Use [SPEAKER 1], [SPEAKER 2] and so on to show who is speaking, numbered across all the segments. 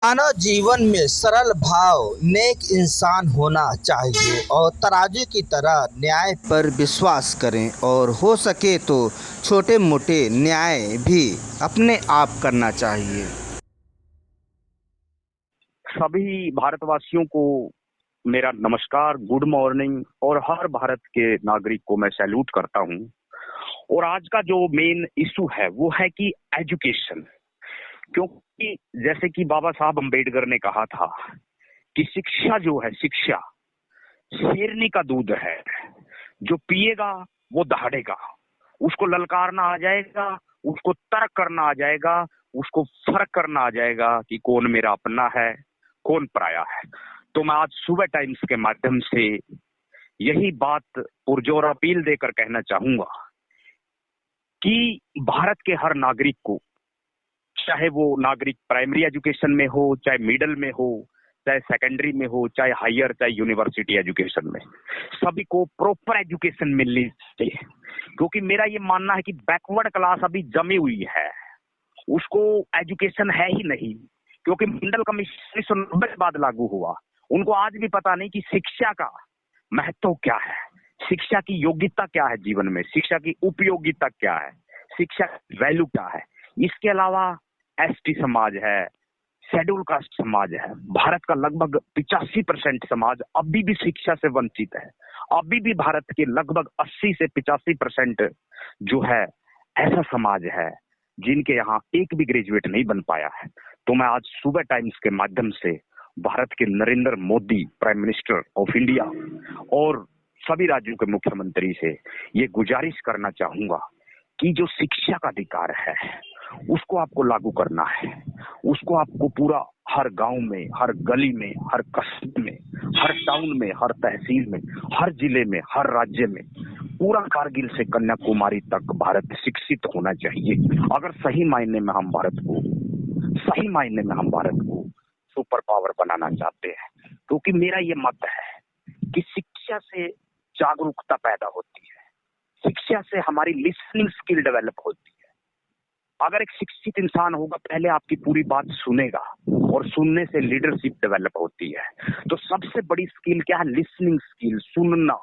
[SPEAKER 1] मानव जीवन में सरल भाव नेक इंसान होना चाहिए और तराजू की तरह न्याय पर विश्वास करें और हो सके तो छोटे मोटे न्याय भी अपने आप करना चाहिए।
[SPEAKER 2] सभी भारतवासियों को मेरा नमस्कार, गुड मॉर्निंग। और हर भारत के नागरिक को मैं सैल्यूट करता हूं। और आज का जो मेन इशू है वो है कि एजुकेशन। क्योंकि जैसे कि बाबा साहब अम्बेडकर ने कहा था कि शिक्षा जो है, शिक्षा शेरनी का दूध है, जो पिएगा वो दहाड़ेगा, उसको ललकारना आ जाएगा, उसको तर्क करना आ जाएगा, उसको फर्क करना आ जाएगा कि कौन मेरा अपना है, कौन पराया है। तो मैं आज सुबह टाइम्स के माध्यम से यही बात पुरजोर अपील देकर कहना चाहूंगा कि भारत के हर नागरिक को, चाहे वो नागरिक प्राइमरी एजुकेशन में हो, चाहे मिडिल में हो, चाहे सेकेंडरी में हो, चाहे हायर, चाहे यूनिवर्सिटी एजुकेशन में, सभी को प्रॉपर एजुकेशन मिलनी चाहिए। क्योंकि मेरा ये मानना है कि बैकवर्ड क्लास अभी जमी हुई है, उसको एजुकेशन है ही नहीं। क्योंकि मंडल कमीशन 1990 के बाद लागू हुआ, उनको आज भी पता नहीं कि शिक्षा का महत्व क्या है, शिक्षा की योग्यता क्या है जीवन में, शिक्षा की उपयोगिता क्या है, शिक्षा की वैल्यू क्या है। इसके अलावा एसटी समाज है, शेड्यूल कास्ट समाज है, भारत का लगभग 85% समाज अभी भी शिक्षा से वंचित है। अभी भी भारत के लगभग 80 से 85% जो है ऐसा समाज है जिनके यहाँ एक भी ग्रेजुएट नहीं बन पाया है। तो मैं आज सुबह टाइम्स के माध्यम से भारत के Narendra Modi, prime minister of India, और सभी राज्यों के मुख्यमंत्री से ये गुजारिश करना चाहूंगा कि जो शिक्षा का अधिकार है उसको आपको लागू करना है। उसको आपको पूरा हर गांव में, हर गली में, हर कस्बे में, हर टाउन में, हर तहसील में, हर जिले में, हर राज्य में, पूरा कारगिल से कन्याकुमारी तक भारत शिक्षित होना चाहिए। अगर सही मायने में हम भारत को सुपर पावर बनाना चाहते हैं। क्योंकि मेरा ये मत है कि शिक्षा से जागरूकता पैदा होती है, शिक्षा से हमारी लिसनिंग स्किल डेवलप होती है। अगर एक शिक्षित इंसान होगा, पहले आपकी पूरी बात सुनेगा और सुनने से लीडरशिप डेवलप होती है। तो सबसे बड़ी स्किल क्या है? लिसनिंग स्किल, सुनना।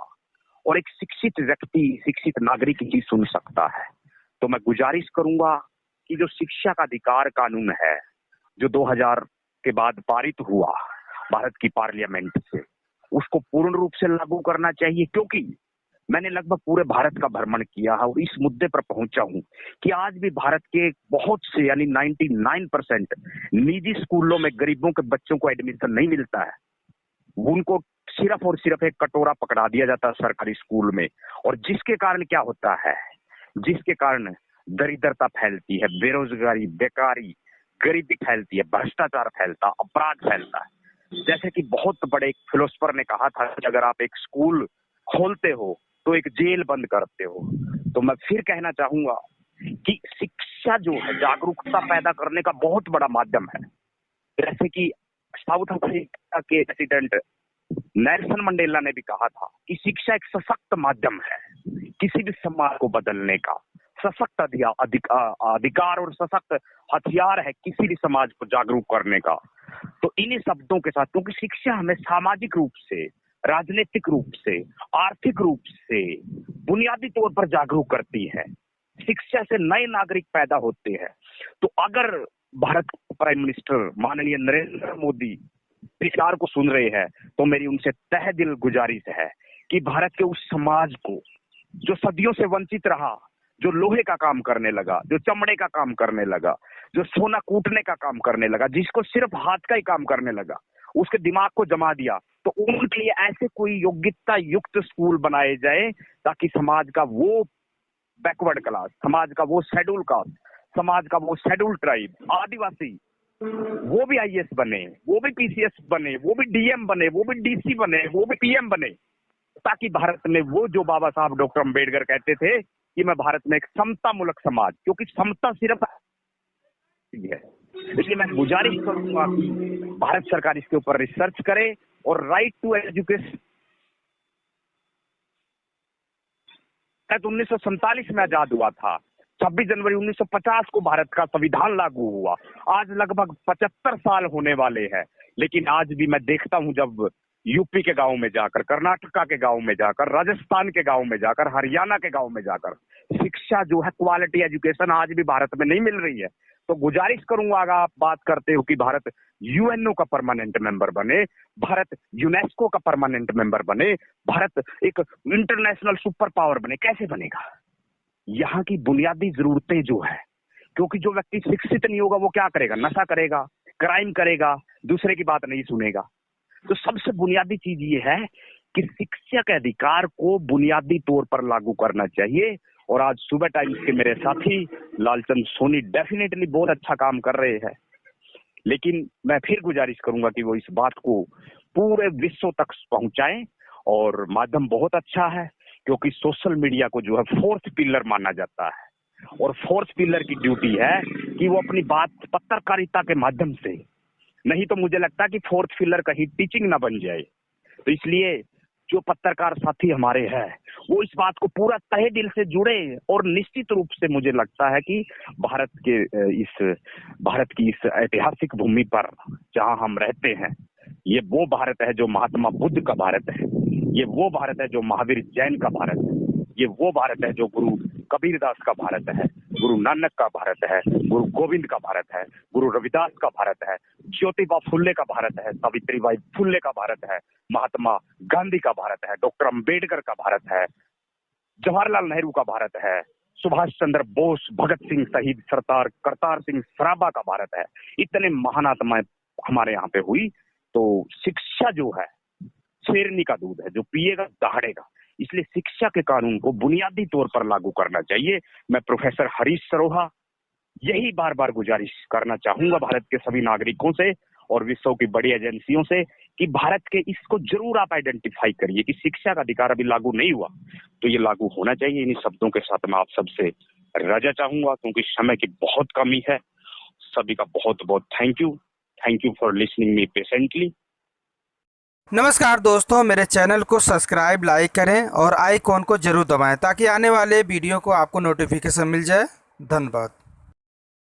[SPEAKER 2] और एक शिक्षित व्यक्ति, शिक्षित नागरिक ही सुन सकता है। तो मैं गुजारिश करूंगा कि जो शिक्षा का अधिकार कानून है, जो 2000 के बाद पारित हुआ भारत की पार्लियामेंट से, उसको पूर्ण रूप से लागू करना चाहिए। क्योंकि मैंने लगभग पूरे भारत का भ्रमण किया है और इस मुद्दे पर पहुंचा हूं कि आज भी भारत के बहुत से, यानी 99% निजी स्कूलों में गरीबों के बच्चों को एडमिशन नहीं मिलता है। उनको सिर्फ और सिर्फ एक कटोरा पकड़ा दिया जाता है सरकारी स्कूल में। और जिसके कारण क्या होता है, जिसके कारण दरिद्रता फैलती है, बेरोजगारी, बेकारी, गरीबी फैलती है, भ्रष्टाचार फैलता, अपराध फैलता है। जैसे कि बहुत बड़े एक फिलोसफर ने कहा था कि अगर आप एक स्कूल खोलते हो तो एक जेल बंद करते हो। तो मैं फिर कहना चाहूंगा कि शिक्षा जो है जागरूकता पैदा करने का बहुत बड़ा माध्यम है। जैसे कि साउथ अफ्रीका के प्रेसिडेंट नेल्सन मंडेला ने भी कहा था कि शिक्षा एक सशक्त माध्यम है किसी भी समाज को बदलने का, सशक्त अधिकार और सशक्त हथियार है किसी भी समाज को जागरूक करने का। तो इन्हीं शब्दों के साथ, क्योंकि शिक्षा हमें सामाजिक रूप से, राजनीतिक रूप से, आर्थिक रूप से बुनियादी तौर पर जागरूक करती है। शिक्षा से नए नागरिक पैदा होते हैं। तो अगर भारत के प्राइम मिनिस्टर माननीय नरेंद्र मोदी विचार को सुन रहे हैं, तो मेरी उनसे तहे दिल गुजारिश है कि भारत के उस समाज को जो सदियों से वंचित रहा, जो लोहे का काम करने लगा, जो चमड़े का काम करने लगा, जो सोना कूटने का काम करने लगा, जिसको सिर्फ हाथ का ही काम करने लगा, उसके दिमाग को जमा दिया, तो उनके लिए ऐसे कोई योग्यता युक्त स्कूल बनाए जाए ताकि समाज का वो बैकवर्ड क्लास, समाज का वो शेड्यूल कास्ट, समाज का वो शेड्यूल ट्राइब, आदिवासी, वो भी आईएएस बने, वो भी पीसीएस बने, वो भी डीएम बने, वो भी डीसी बने, वो भी पीएम बने। ताकि भारत में वो जो बाबा साहब डॉक्टर अम्बेडकर कहते थे कि मैं भारत में एक समता मूलक समाज, क्योंकि समता सिर्फ है। इसलिए मैं गुजारिश करूंगा कि भारत सरकार इसके ऊपर रिसर्च करे और राइट टू एजुकेशन 1947 में आजाद हुआ था। 26 जनवरी 1950 को भारत का संविधान लागू हुआ। आज लगभग 75 साल होने वाले हैं, लेकिन आज भी मैं देखता हूं जब यूपी के गांव में जाकर, कर्नाटका के गांव में जाकर, राजस्थान के गांव में जाकर, हरियाणा के गांव में जाकर शिक्षा जो है, क्वालिटी एजुकेशन आज भी भारत में नहीं मिल रही है। तो गुजारिश करूंगा, अगर आप बात करते हो कि भारत यूएनओ का परमानेंट मेंबर बने, भारत यूनेस्को का परमानेंट मेंबर बने, भारत एक इंटरनेशनल सुपर पावर बने, कैसे बनेगा? यहाँ की बुनियादी जरूरतें जो है, क्योंकि जो व्यक्ति शिक्षित नहीं होगा वो क्या करेगा? नशा करेगा, क्राइम करेगा, दूसरे की बात नहीं सुनेगा। तो सबसे बुनियादी चीज ये है कि शिक्षा के अधिकार को बुनियादी तौर पर लागू करना चाहिए। और आज सुबह टाइम्स के मेरे साथी लालचंद सोनी डेफिनेटली बहुत अच्छा काम कर रहे हैं, लेकिन मैं फिर गुजारिश करूंगा कि वो इस बात को पूरे विश्व तक पहुंचाएं। और माध्यम बहुत अच्छा है, क्योंकि सोशल मीडिया को जो है फोर्थ पिलर माना जाता है, और फोर्थ पिलर की ड्यूटी है कि वो अपनी बात पत्रकारिता के माध्यम से, नहीं तो मुझे लगता है कि फोर्थ पिलर कहीं टीचिंग ना बन जाए। तो इसलिए जो पत्रकार साथी हमारे हैं वो इस बात को पूरा तहे दिल से जुड़े, और निश्चित रूप से मुझे लगता है कि भारत की इस ऐतिहासिक भूमि पर जहां हम रहते हैं, ये वो भारत है जो महात्मा बुद्ध का भारत है, ये वो भारत है जो महावीर जैन का भारत है, ये वो भारत है जो गुरु कबीरदास का भारत है, गुरु नानक का भारत है, गुरु गोविंद का भारत है, गुरु रविदास का भारत है, ज्योतिबा फुल्ले का भारत है, सावित्रीबाई फुल्ले का भारत है, महात्मा गांधी का भारत है, डॉक्टर अंबेडकर का भारत है, जवाहरलाल नेहरू का भारत है, सुभाष चंद्र बोस, भगत सिंह शहीद, सरदार करतार सिंह सराभा का भारत है। इतने महान आत्माएं हमारे यहाँ पे हुई। तो शिक्षा जो है शेरनी का दूध है, जो पिएगा दहाड़ेगा। इसलिए शिक्षा के कानून को बुनियादी तौर पर लागू करना चाहिए। मैं प्रोफेसर हरीश सरोहा यही बार बार गुजारिश करना चाहूंगा भारत के सभी नागरिकों से और विश्व की बड़ी एजेंसियों से कि भारत के इसको जरूर आप आइडेंटिफाई करिए कि शिक्षा का अधिकार अभी लागू नहीं हुआ, तो ये लागू होना चाहिए। इन्हीं शब्दों के साथ मैं आप सबसे रजा चाहूंगा, क्योंकि समय की बहुत कमी है। सभी का बहुत बहुत thank you for listening me patiently.
[SPEAKER 1] नमस्कार दोस्तों, मेरे चैनल को सब्सक्राइब, लाइक करें और आइकॉन को जरूर दबाएं ताकि आने वाले वीडियो को आपको नोटिफिकेशन मिल जाए। धन्यवाद।